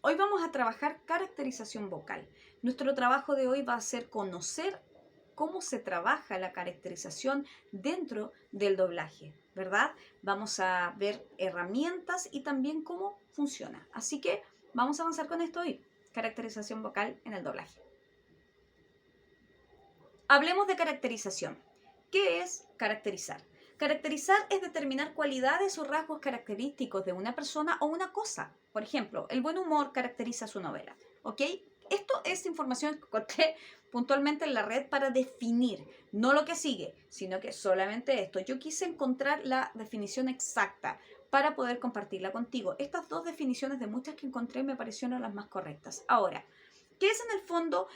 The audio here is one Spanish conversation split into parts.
Hoy vamos a trabajar caracterización vocal. Nuestro trabajo de hoy va a ser conocer cómo se trabaja la caracterización dentro del doblaje, ¿verdad? Vamos a ver herramientas y también cómo funciona. Así que vamos a avanzar con esto hoy. Caracterización vocal en el doblaje. Hablemos de caracterización. ¿Qué es caracterizar? Caracterizar es determinar cualidades o rasgos característicos de una persona o una cosa. Por ejemplo, el buen humor caracteriza su novela. ¿Ok? Esto es información que encontré puntualmente en la red para definir, no lo que sigue, sino que solamente esto. Yo quise encontrar la definición exacta para poder compartirla contigo. Estas dos definiciones de muchas que encontré me parecieron las más correctas. Ahora, ¿qué es en el fondo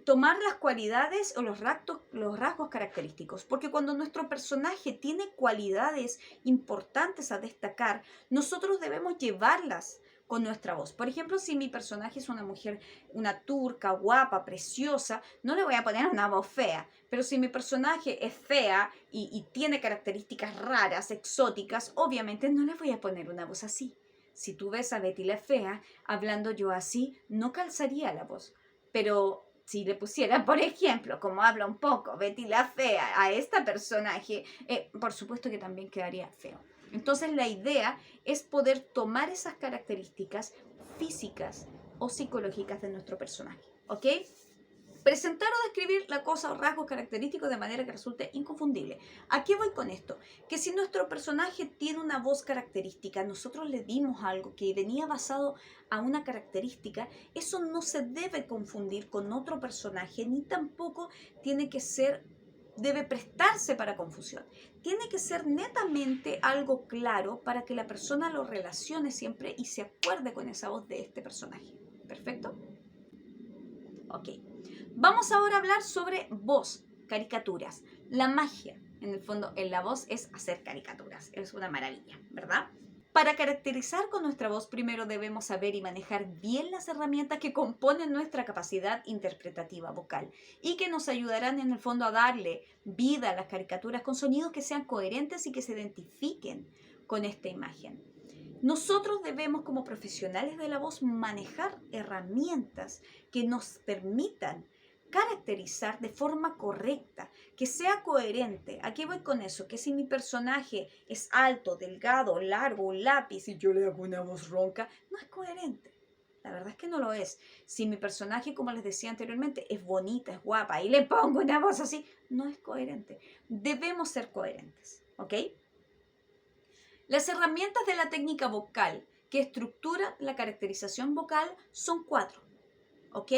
tomar las cualidades o los rasgos característicos? Porque cuando nuestro personaje tiene cualidades importantes a destacar, nosotros debemos llevarlas con nuestra voz. Por ejemplo, si mi personaje es una mujer, una turca, guapa, preciosa, no le voy a poner una voz fea. Pero si mi personaje es fea y tiene características raras, exóticas, obviamente no le voy a poner una voz así. Si tú ves a Betty la Fea, hablando yo así, no calzaría la voz. Pero si le pusiera, por ejemplo, como habla un poco Betty la Fea a esta personaje, por supuesto que también quedaría feo. Entonces la idea es poder tomar esas características físicas o psicológicas de nuestro personaje, ¿ok? Presentar o describir la cosa o rasgo característico de manera que resulte inconfundible. ¿A qué voy con esto? Que si nuestro personaje tiene una voz característica, nosotros le dimos algo que venía basado a una característica, eso no se debe confundir con otro personaje, ni tampoco tiene que ser, debe prestarse para confusión. Tiene que ser netamente algo claro para que la persona lo relacione siempre y se acuerde con esa voz de este personaje. ¿Perfecto? Ok. Vamos ahora a hablar sobre voz, caricaturas. La magia, en el fondo, en la voz es hacer caricaturas. Es una maravilla, ¿verdad? Para caracterizar con nuestra voz, primero debemos saber y manejar bien las herramientas que componen nuestra capacidad interpretativa vocal y que nos ayudarán en el fondo a darle vida a las caricaturas con sonidos que sean coherentes y que se identifiquen con esta imagen. Nosotros debemos, como profesionales de la voz, manejar herramientas que nos permitan caracterizar de forma correcta, que sea coherente. ¿A qué voy con eso? Que si mi personaje es alto, delgado, largo, un lápiz y yo le hago una voz ronca, no es coherente. La verdad es que no lo es. Si mi personaje, como les decía anteriormente, es bonita, es guapa y le pongo una voz así, no es coherente. Debemos ser coherentes, ¿ok? Las herramientas de la técnica vocal que estructura la caracterización vocal son 4, ¿ok?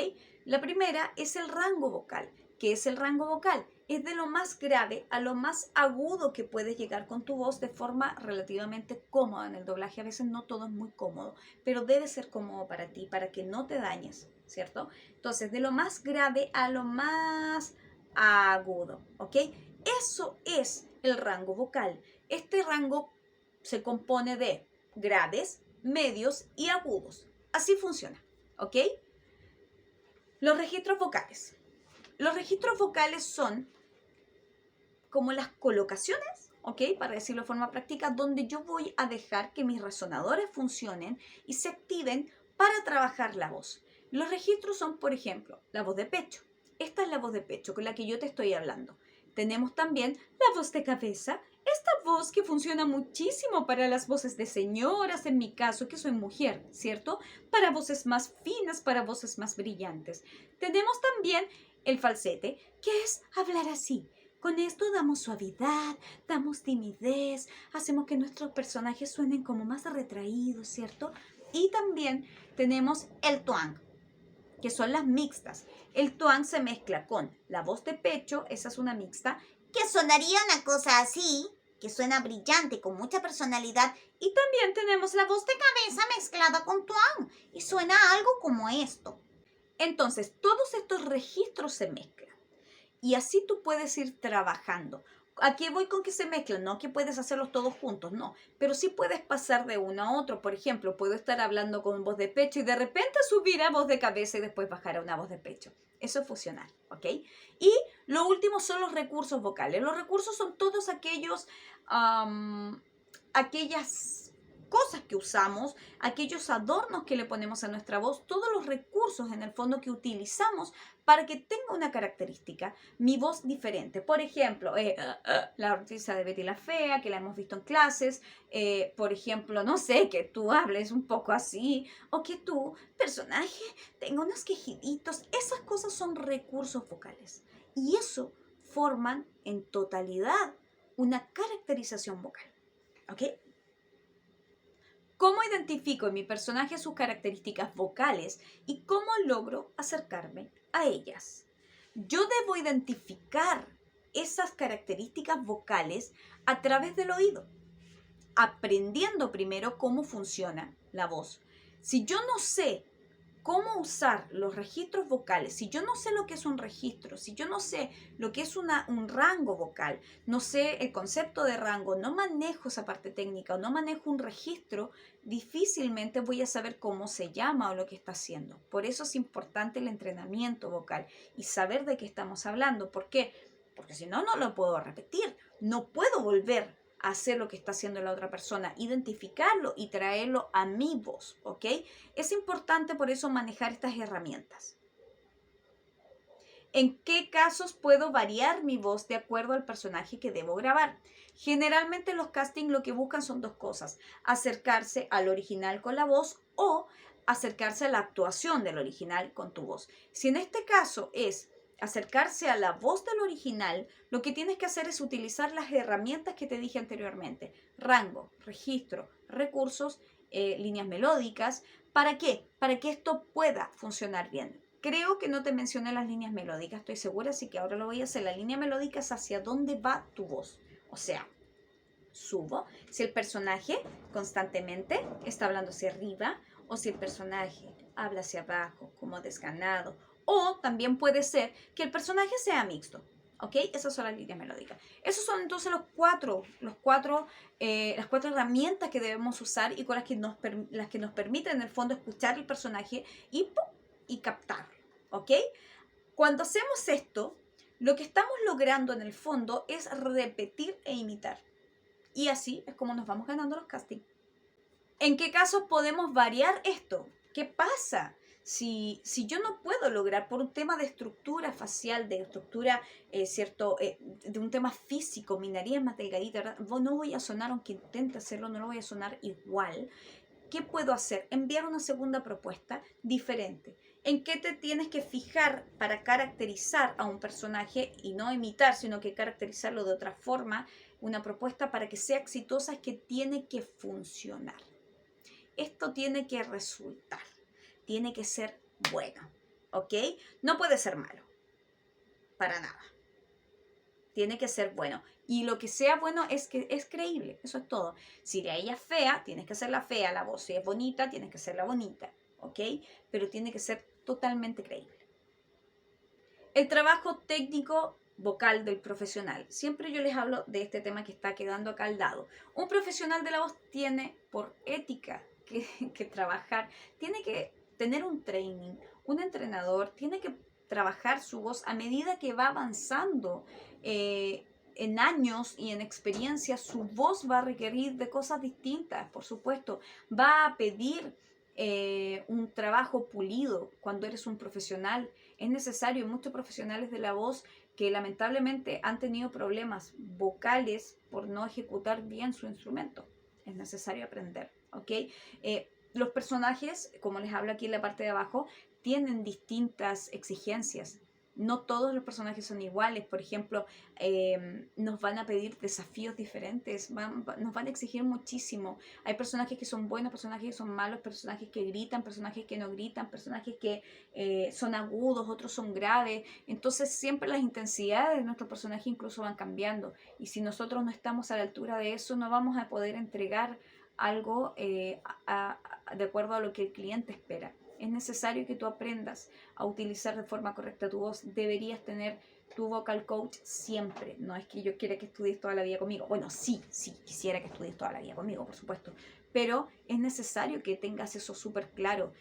La primera es el rango vocal. ¿Qué es el rango vocal? Es de lo más grave a lo más agudo que puedes llegar con tu voz de forma relativamente cómoda. En el doblaje a veces no todo es muy cómodo, pero debe ser cómodo para ti, para que no te dañes, ¿cierto? Entonces, de lo más grave a lo más agudo, ¿ok? Eso es el rango vocal. Este rango se compone de graves, medios y agudos. Así funciona, ¿ok? Los registros vocales. Los registros vocales son como las colocaciones, ¿ok? Para decirlo de forma práctica, donde yo voy a dejar que mis resonadores funcionen y se activen para trabajar la voz. Los registros son, por ejemplo, la voz de pecho. Esta es la voz de pecho con la que yo te estoy hablando. Tenemos también la voz de cabeza, esta voz que funciona muchísimo para las voces de señoras, en mi caso, que soy mujer, ¿cierto? Para voces más finas, para voces más brillantes. Tenemos también el falsete, que es hablar así. Con esto damos suavidad, damos timidez, hacemos que nuestros personajes suenen como más retraídos, ¿cierto? Y también tenemos el twang, que son las mixtas. El twang se mezcla con la voz de pecho, esa es una mixta, Que sonaría una cosa así, que suena brillante, con mucha personalidad, y también tenemos la voz de cabeza mezclada con tuán, y suena algo como esto. Entonces, todos estos registros se mezclan. Y así tú puedes ir trabajando. ¿A qué voy con que se mezclan? No que puedes hacerlos todos juntos, no. Pero sí puedes pasar de uno a otro. Por ejemplo, puedo estar hablando con voz de pecho y de repente subir a voz de cabeza y después bajar a una voz de pecho. Eso es funcional, ¿ok? Y lo último son los recursos vocales. Los recursos son todos aquellas cosas que usamos, aquellos adornos que le ponemos a nuestra voz, todos los recursos en el fondo que utilizamos para que tenga una característica, mi voz diferente. Por ejemplo, la risa de Betty la Fea, que la hemos visto en clases, por ejemplo, no sé, que tú hables un poco así, o que tu personaje tenga unos quejiditos. Esas cosas son recursos vocales y eso forman en totalidad una caracterización vocal. ¿Ok? ¿Cómo identifico en mi personaje sus características vocales y cómo logro acercarme a ellas? Yo debo identificar esas características vocales a través del oído, aprendiendo primero cómo funciona la voz. Si yo no sé cómo usar los registros vocales, si yo no sé lo que es un registro, si yo no sé lo que es un rango vocal, no sé el concepto de rango, no manejo esa parte técnica o no manejo un registro, difícilmente voy a saber cómo se llama o lo que está haciendo. Por eso es importante el entrenamiento vocal y saber de qué estamos hablando. ¿Por qué? Porque si no, no lo puedo repetir. No puedo volver hacer lo que está haciendo la otra persona, identificarlo y traerlo a mi voz, ¿ok? Es importante por eso manejar estas herramientas. ¿En qué casos puedo variar mi voz de acuerdo al personaje que debo grabar? Generalmente los castings lo que buscan son dos cosas: acercarse al original con la voz o acercarse a la actuación del original con tu voz. Si en este caso es acercarse a la voz del original, lo que tienes que hacer es utilizar las herramientas que te dije anteriormente: rango, registro, recursos, líneas melódicas. ¿Para qué? Para que esto pueda funcionar bien. Creo que no te mencioné las líneas melódicas, estoy segura, así que ahora lo voy a hacer. La línea melódica es hacia dónde va tu voz. O sea, subo si el personaje constantemente está hablando hacia arriba o si el personaje habla hacia abajo, como desganado. O también puede ser que el personaje sea mixto. ¿Ok? Esas son las líneas melódicas. Esos son entonces las cuatro herramientas que debemos usar y con las que nos permiten en el fondo escuchar el personaje y, ¡pum!, y captarlo. ¿Ok? Cuando hacemos esto, lo que estamos logrando en el fondo es repetir e imitar. Y así es como nos vamos ganando los castings. ¿En qué casos podemos variar esto? ¿Qué pasa si yo no puedo lograr por un tema de estructura facial, de estructura, de un tema físico, mi nariz es más delgadita, ¿verdad? No voy a sonar, aunque intente hacerlo, no lo voy a sonar igual. ¿Qué puedo hacer? Enviar una segunda propuesta diferente. ¿En qué te tienes que fijar para caracterizar a un personaje y no imitar, sino que caracterizarlo de otra forma? Una propuesta para que sea exitosa es que tiene que funcionar. Esto tiene que resultar, tiene que ser bueno, ¿ok? No puede ser malo, para nada. Tiene que ser bueno. Y lo que sea bueno es que es creíble, eso es todo. Si ella es fea, tienes que hacerla fea la voz. Si es bonita, tienes que hacerla bonita, ¿ok? Pero tiene que ser totalmente creíble. El trabajo técnico vocal del profesional. Siempre yo les hablo de este tema que está quedando acá al lado. Un profesional de la voz tiene por ética que trabajar, tiene que tener un training, un entrenador, tiene que trabajar su voz a medida que va avanzando en años y en experiencia. Su voz va a requerir de cosas distintas, por supuesto. Va a pedir un trabajo pulido cuando eres un profesional. Es necesario. Hay muchos profesionales de la voz que lamentablemente han tenido problemas vocales por no ejecutar bien su instrumento. Es necesario aprender, ¿ok? Los personajes, como les hablo aquí en la parte de abajo, tienen distintas exigencias. No todos los personajes son iguales. Por ejemplo, nos van a pedir desafíos diferentes, nos van a exigir muchísimo. Hay personajes que son buenos, personajes que son malos, personajes que gritan, personajes que no gritan, personajes que son agudos, otros son graves. Entonces siempre las intensidades de nuestro personaje incluso van cambiando. Y si nosotros no estamos a la altura de eso, no vamos a poder entregar algo de acuerdo a lo que el cliente espera. Es necesario que tú aprendas a utilizar de forma correcta tu voz. Deberías tener tu vocal coach siempre. No es que yo quiera que estudies toda la vida conmigo. Bueno, sí, quisiera que estudies toda la vida conmigo, por supuesto. Pero es necesario que tengas eso súper claro.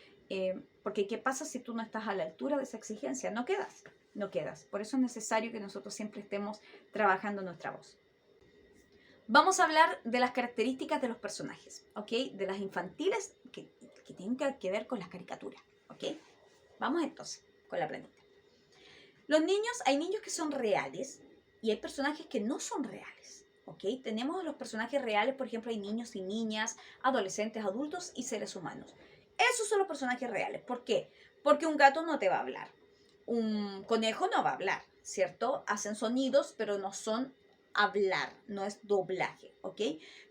Porque ¿qué pasa si tú no estás a la altura de esa exigencia? No quedas. Por eso es necesario que nosotros siempre estemos trabajando nuestra voz. Vamos a hablar de las características de los personajes, ¿ok? De las infantiles que tienen que ver con las caricaturas, ¿ok? Vamos entonces con la planita. Los niños, hay niños que son reales y hay personajes que no son reales, ¿ok? Tenemos los personajes reales, por ejemplo, hay niños y niñas, adolescentes, adultos y seres humanos. Esos son los personajes reales. ¿Por qué? Porque un gato no te va a hablar, un conejo no va a hablar, ¿cierto? Hacen sonidos, pero no son hablar, no es doblaje, ¿ok?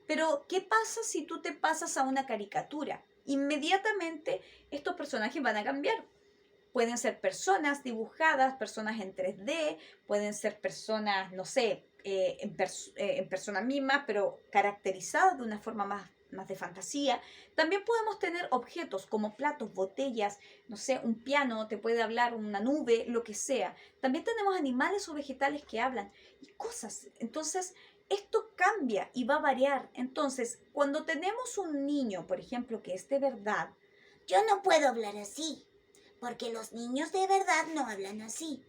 Pero, ¿qué pasa si tú te pasas a una caricatura? Inmediatamente estos personajes van a cambiar. Pueden ser personas dibujadas, personas en 3D, pueden ser personas, no sé, en personas mismas, pero caracterizadas de una forma más de fantasía. También podemos tener objetos como platos, botellas, no sé, un piano, te puede hablar una nube, lo que sea. También tenemos animales o vegetales que hablan y cosas. Entonces, esto cambia y va a variar. Entonces, cuando tenemos un niño, por ejemplo, que es de verdad, Yo no puedo hablar así, porque los niños de verdad no hablan así.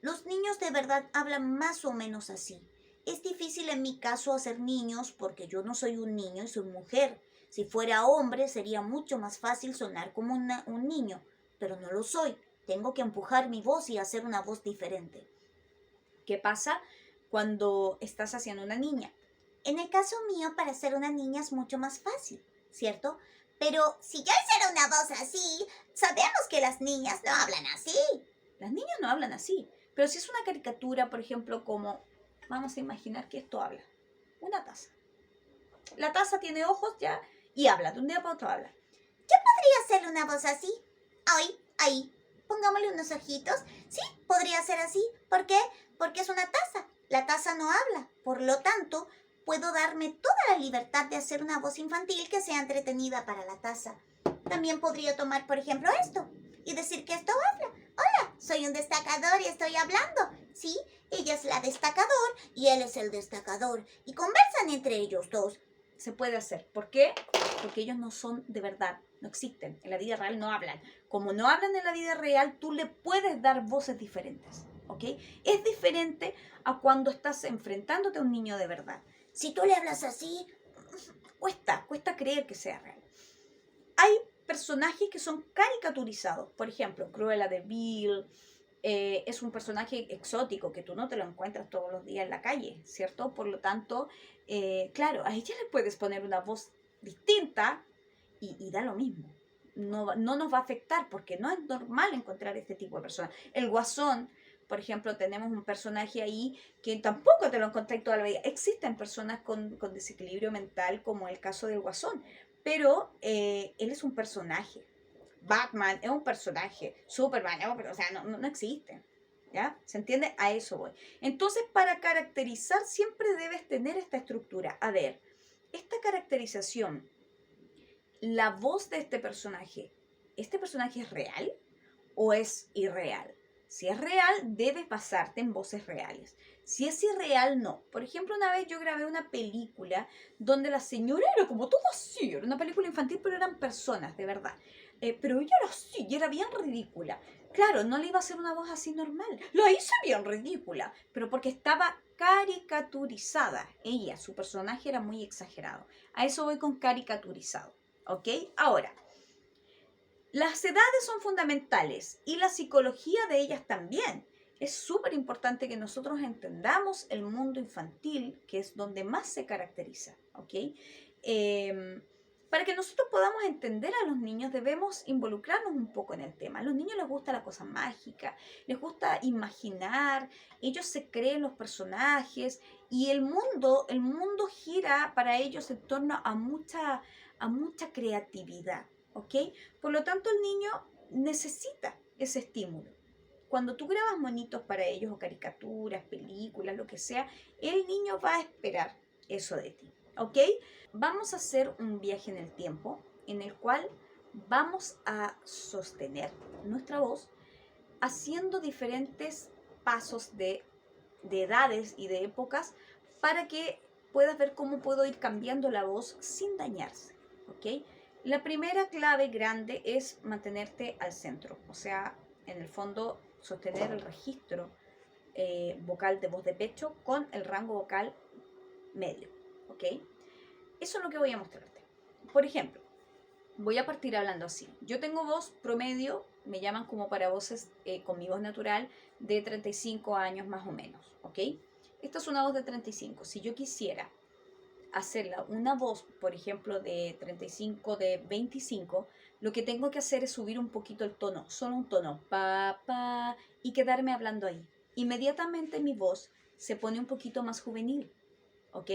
Los niños de verdad hablan más o menos así. Es difícil en mi caso hacer niños porque yo no soy un niño y soy mujer. Si fuera hombre sería mucho más fácil sonar como un niño, pero no lo soy. Tengo que empujar mi voz y hacer una voz diferente. ¿qué pasa cuando estás haciendo una niña? En el caso mío, para ser una niña es mucho más fácil, ¿cierto? Pero si yo hiciera una voz así, sabemos que las niñas no hablan así. Las niñas no hablan así, pero si es una caricatura, por ejemplo, como, vamos a imaginar que esto habla, una taza. La taza tiene ojos ya y habla, de un día para otro habla. ¿Podría hacerle una voz así? Ahí. Pongámosle unos ojitos. Sí, podría ser así. ¿Por qué? Porque es una taza. La taza no habla. Por lo tanto, puedo darme toda la libertad de hacer una voz infantil que sea entretenida para la taza. También podría tomar, por ejemplo, esto y decir que esto habla. Hola, soy un destacador y estoy hablando. Sí, ella es la destacador y él es el destacador. Y conversan entre ellos dos. Se puede hacer. ¿Por qué? Porque ellos no son de verdad, no existen. En la vida real no hablan. Como no hablan en la vida real, tú le puedes dar voces diferentes, ¿ok? Es diferente a cuando estás enfrentándote a un niño de verdad. Si tú le hablas así, Cuesta creer que sea real. Hay personajes que son caricaturizados. Por ejemplo, Cruella de Vil es un personaje exótico que tú no te lo encuentras todos los días en la calle, ¿cierto? Por lo tanto, claro, a ella le puedes poner una voz distinta y da lo mismo. No nos va a afectar porque no es normal encontrar este tipo de personas. El Guasón, por ejemplo, tenemos un personaje ahí que tampoco te lo encontré toda la vida. Existen personas con desequilibrio mental como el caso del Guasón, pero él es un personaje. Batman es un personaje, Superman es un personaje, o sea, no existen. ¿Ya? ¿Se entiende? A eso voy. Entonces, para caracterizar siempre debes tener esta estructura. A ver, esta caracterización, la voz de ¿este personaje es real o es irreal? Si es real, debes basarte en voces reales. Si es irreal, no. Por ejemplo, una vez yo grabé una película donde la señora era como todo así. Era una película infantil, pero eran personas, de verdad. Pero ella era así y era bien ridícula. Claro, no le iba a hacer una voz así normal. La hice bien ridícula, pero porque estaba caricaturizada. Ella, su personaje era muy exagerado. A eso voy con caricaturizado. ¿Ok? Ahora, las edades son fundamentales y la psicología de ellas también. Es súper importante que nosotros entendamos el mundo infantil, que es donde más se caracteriza, ¿ok? Para que nosotros podamos entender a los niños debemos involucrarnos un poco en el tema. A los niños les gusta la cosa mágica, les gusta imaginar, ellos se creen los personajes y el mundo gira para ellos en torno a mucha creatividad, ¿ok? Por lo tanto, el niño necesita ese estímulo. Cuando tú grabas monitos para ellos o caricaturas, películas, lo que sea, el niño va a esperar eso de ti, ¿ok? Vamos a hacer un viaje en el tiempo en el cual vamos a sostener nuestra voz haciendo diferentes pasos de edades y de épocas para que puedas ver cómo puedo ir cambiando la voz sin dañarse, ¿ok? La primera clave grande es mantenerte al centro, o sea, en el fondo sostener el registro vocal de voz de pecho con el rango vocal medio, ¿ok? Eso es lo que voy a mostrarte. Por ejemplo, voy a partir hablando así. Yo tengo voz promedio, me llaman como para voces con mi voz natural de 35 años más o menos, ¿ok? Esta es una voz de 35. Si yo quisiera hacerla una voz, por ejemplo, de 35, de 25, lo que tengo que hacer es subir un poquito el tono, solo un tono, pa, pa, y quedarme hablando ahí. Inmediatamente mi voz se pone un poquito más juvenil, ¿ok?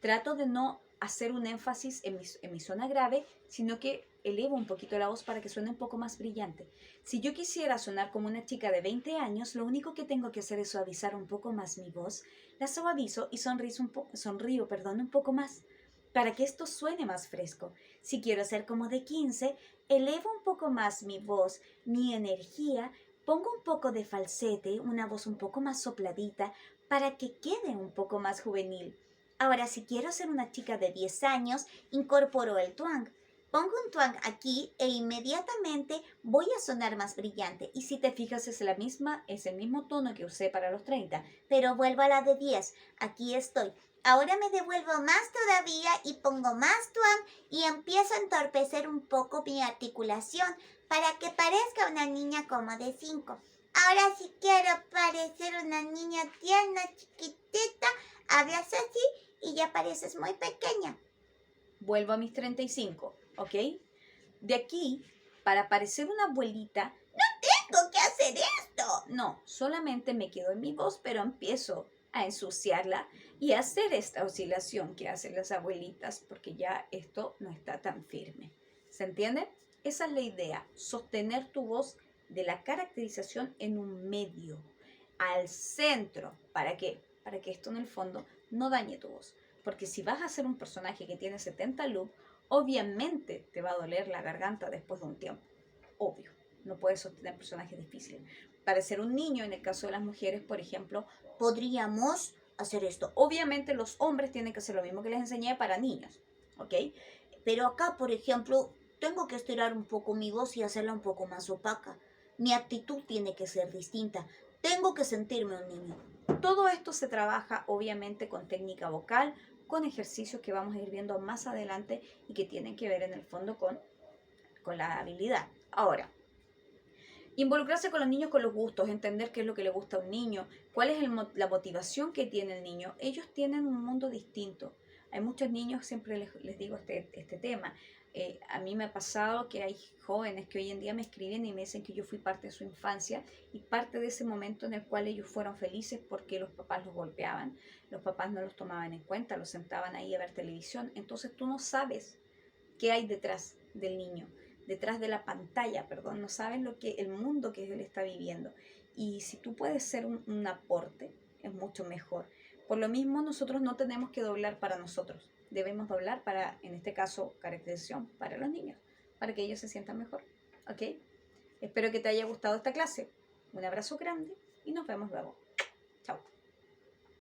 Trato de no hacer un énfasis en mi zona grave, sino que elevo un poquito la voz para que suene un poco más brillante. Si yo quisiera sonar como una chica de 20 años, lo único que tengo que hacer es suavizar un poco más mi voz, la suavizo y sonrío un poco más, para que esto suene más fresco. Si quiero ser como de 15, elevo un poco más mi voz, mi energía, pongo un poco de falsete, una voz un poco más sopladita, para que quede un poco más juvenil. Ahora, si quiero ser una chica de 10 años, incorporo el twang. Pongo un twang aquí e inmediatamente voy a sonar más brillante. Y si te fijas, es el mismo tono que usé para los 30. Pero vuelvo a la de 10. Aquí estoy. Ahora me devuelvo más todavía y pongo más twang y empiezo a entorpecer un poco mi articulación para que parezca una niña como de 5. Ahora si quiero parecer una niña tierna, chiquitita, hablas así y ya pareces muy pequeña. Vuelvo a mis 35, ¿ok? De aquí, para parecer una abuelita, Tengo que hacer esto. no, solamente me quedo en mi voz, pero empiezo a ensuciarla y a hacer esta oscilación que hacen las abuelitas, porque ya esto no está tan firme. ¿Se entiende? Esa es la idea, sostener tu voz de la caracterización en un medio, al centro. ¿Para qué? Para que esto en el fondo no dañe tu voz. Porque si vas a ser un personaje que tiene 70 loop, obviamente te va a doler la garganta después de un tiempo. Obvio, no puedes sostener personajes difíciles. Para ser un niño, en el caso de las mujeres, por ejemplo, podríamos hacer esto. Obviamente los hombres tienen que hacer lo mismo que les enseñé para niños, ¿ok? Pero acá, por ejemplo, tengo que estirar un poco mi voz y hacerla un poco más opaca. Mi actitud tiene que ser distinta. Tengo que sentirme un niño. Todo esto se trabaja obviamente con técnica vocal, con ejercicios que vamos a ir viendo más adelante y que tienen que ver en el fondo con la habilidad. Ahora, involucrarse con los niños, con los gustos, entender qué es lo que le gusta a un niño, cuál es la motivación que tiene el niño. Ellos tienen un mundo distinto. Hay muchos niños, siempre les digo este tema. A mí me ha pasado que hay jóvenes que hoy en día me escriben y me dicen que yo fui parte de su infancia y parte de ese momento en el cual ellos fueron felices porque los papás los golpeaban, los papás no los tomaban en cuenta, los sentaban ahí a ver televisión. Entonces tú no sabes qué hay detrás del niño, detrás de la pantalla, perdón, no sabes el mundo que él está viviendo. Y si tú puedes ser un aporte, es mucho mejor. Por lo mismo, nosotros no tenemos que doblar para nosotros. Debemos doblar para, en este caso, caracterización para los niños, para que ellos se sientan mejor. ¿Ok? Espero que te haya gustado esta clase. Un abrazo grande y nos vemos luego.